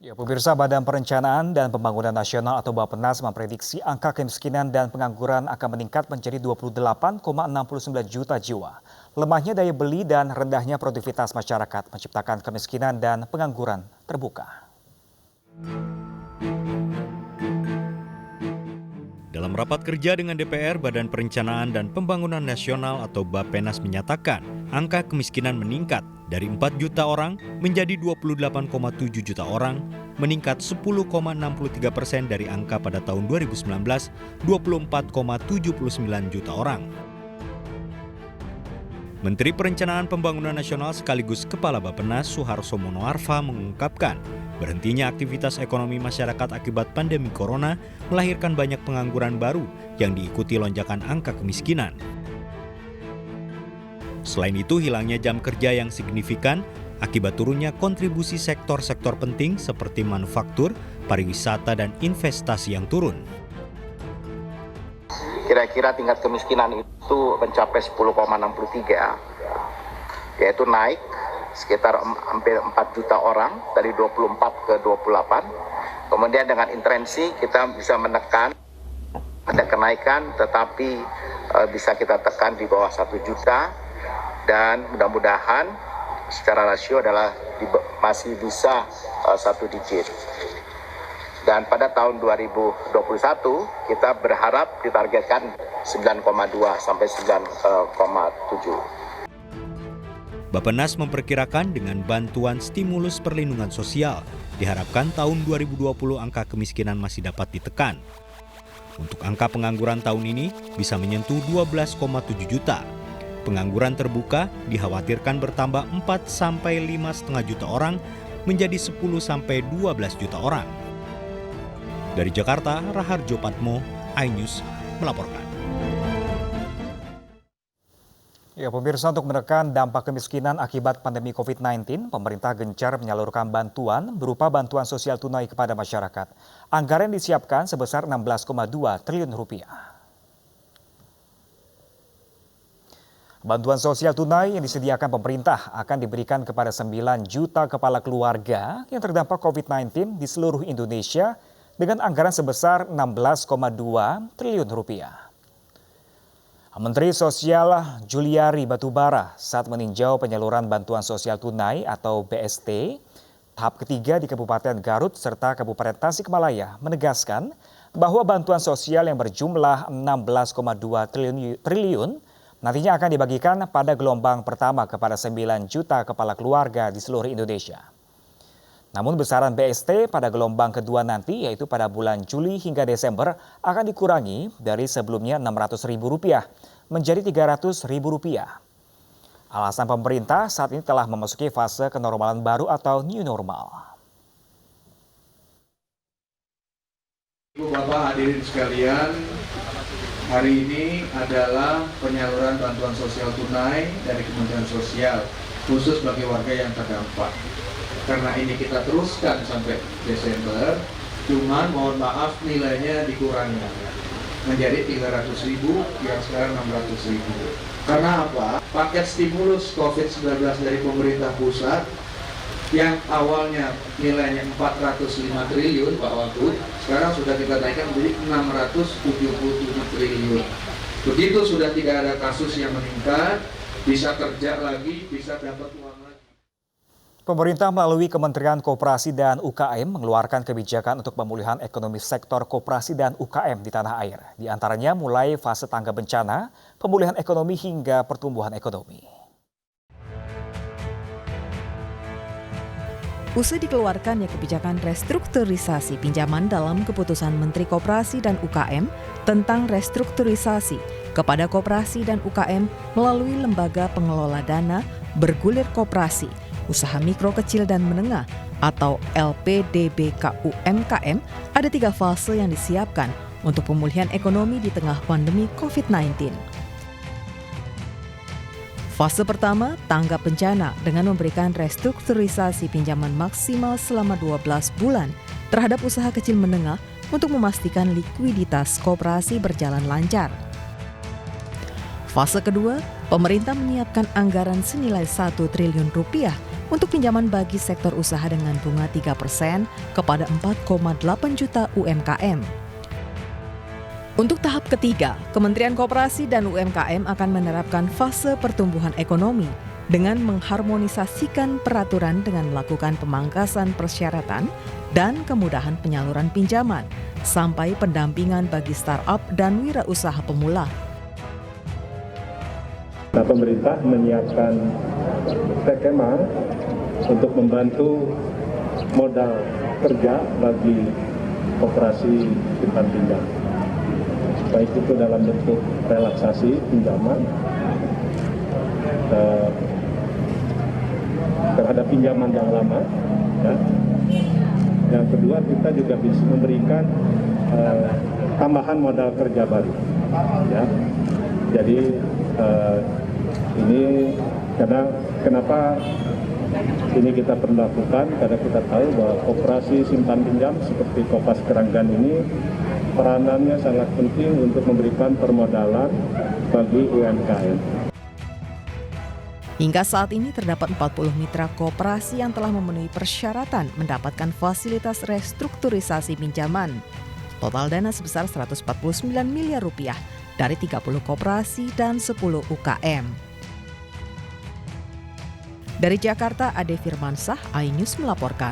Ya, pemirsa, Badan Perencanaan dan Pembangunan Nasional atau Bappenas memprediksi angka kemiskinan dan pengangguran akan meningkat menjadi 28,69 juta jiwa. Lemahnya daya beli dan rendahnya produktivitas masyarakat menciptakan kemiskinan dan pengangguran terbuka. Dalam rapat kerja dengan DPR, Badan Perencanaan dan Pembangunan Nasional atau Bappenas menyatakan angka kemiskinan meningkat dari 4 juta orang menjadi 28,7 juta orang, meningkat 10,63% dari angka pada tahun 2019, 24,79 juta orang. Menteri Perencanaan Pembangunan Nasional sekaligus Kepala Bappenas Suharso Monoarfa mengungkapkan berhentinya aktivitas ekonomi masyarakat akibat pandemi corona melahirkan banyak pengangguran baru yang diikuti lonjakan angka kemiskinan. Selain itu, hilangnya jam kerja yang signifikan akibat turunnya kontribusi sektor-sektor penting seperti manufaktur, pariwisata, dan investasi yang turun. Kira-kira tingkat kemiskinan itu mencapai 10,63, yaitu naik sekitar hampir 4 juta orang dari 24 ke 28. Kemudian dengan intervensi kita bisa menekan ada kenaikan, tetapi bisa kita tekan di bawah 1 juta dan mudah-mudahan secara rasio adalah masih bisa 1 digit. Dan pada tahun 2021 kita berharap ditargetkan 9,2 sampai 9,7. Bappenas memperkirakan dengan bantuan stimulus perlindungan sosial, diharapkan tahun 2020 angka kemiskinan masih dapat ditekan. Untuk angka pengangguran tahun ini bisa menyentuh 12,7 juta. Pengangguran terbuka dikhawatirkan bertambah 4 sampai 5,5 juta orang menjadi 10 sampai 12 juta orang. Dari Jakarta, Raharjo Patmo, iNews melaporkan. Ya, pemirsa, untuk menekan dampak kemiskinan akibat pandemi COVID-19, pemerintah gencar menyalurkan bantuan berupa bantuan sosial tunai kepada masyarakat. Anggaran disiapkan sebesar 16,2 triliun rupiah. Bantuan sosial tunai yang disediakan pemerintah akan diberikan kepada 9 juta kepala keluarga yang terdampak COVID-19 di seluruh Indonesia dengan anggaran sebesar 16,2 triliun rupiah. Menteri Sosial Juliari Batubara saat meninjau penyaluran bantuan sosial tunai atau BST tahap ketiga di Kabupaten Garut serta Kabupaten Tasikmalaya menegaskan bahwa bantuan sosial yang berjumlah 16,2 triliun nantinya akan dibagikan pada gelombang pertama kepada 9 juta kepala keluarga di seluruh Indonesia. Namun besaran BST pada gelombang kedua nanti, yaitu pada bulan Juli hingga Desember, akan dikurangi dari sebelumnya Rp600.000 menjadi Rp300.000. Alasan pemerintah saat ini telah memasuki fase kenormalan baru atau new normal. Ibu Bapak hadirin sekalian, hari ini adalah penyaluran bantuan sosial tunai dari Kementerian Sosial, khusus bagi warga yang terdampak. Karena ini kita teruskan sampai Desember, cuman mohon maaf nilainya dikurangi menjadi 300.000 yang sekarang 600.000. Karena apa? Paket stimulus COVID-19 dari pemerintah pusat yang awalnya nilainya 405 triliun Pak Wagub, sekarang sudah kita naikkan menjadi 677 triliun. Begitu sudah tidak ada kasus yang meningkat, bisa kerja lagi, bisa dapat uang lagi. Pemerintah melalui Kementerian Koperasi dan UKM mengeluarkan kebijakan untuk pemulihan ekonomi sektor koperasi dan UKM di tanah air. Di antaranya mulai fase tanggap bencana, pemulihan ekonomi hingga pertumbuhan ekonomi. Usai dikeluarkannya kebijakan restrukturisasi pinjaman dalam keputusan Menteri Koperasi dan UKM tentang restrukturisasi kepada koperasi dan UKM melalui lembaga pengelola dana bergulir koperasi, usaha mikro kecil dan menengah atau LPDBKUMKM, ada 3 fase yang disiapkan untuk pemulihan ekonomi di tengah pandemi COVID-19. Fase pertama, tanggap bencana dengan memberikan restrukturisasi pinjaman maksimal selama 12 bulan terhadap usaha kecil menengah untuk memastikan likuiditas koperasi berjalan lancar. Fase kedua, pemerintah menyiapkan anggaran senilai 1 triliun rupiah untuk pinjaman bagi sektor usaha dengan bunga 3% kepada 4,8 juta UMKM. Untuk tahap ketiga, Kementerian Koperasi dan UMKM akan menerapkan fase pertumbuhan ekonomi dengan mengharmonisasikan peraturan dengan melakukan pemangkasan persyaratan dan kemudahan penyaluran pinjaman, sampai pendampingan bagi startup dan wirausaha pemula. Nah, pemerintah menyiapkan skema untuk membantu modal kerja bagi koperasi simpan pinjam, baik itu dalam bentuk relaksasi pinjaman terhadap pinjaman yang lama. Ya. Yang kedua, kita juga bisa memberikan tambahan modal kerja baru. Ya. Jadi ini kenapa ini kita perlu lakukan, karena kita tahu bahwa koperasi simpan pinjam seperti Kopas Keranggan ini peranannya sangat penting untuk memberikan permodalan bagi UMKM. Hingga saat ini terdapat 40 mitra koperasi yang telah memenuhi persyaratan mendapatkan fasilitas restrukturisasi pinjaman. Total dana sebesar 149 miliar rupiah dari 30 koperasi dan 10 UKM. Dari Jakarta, Ade Firmansyah, iNews melaporkan.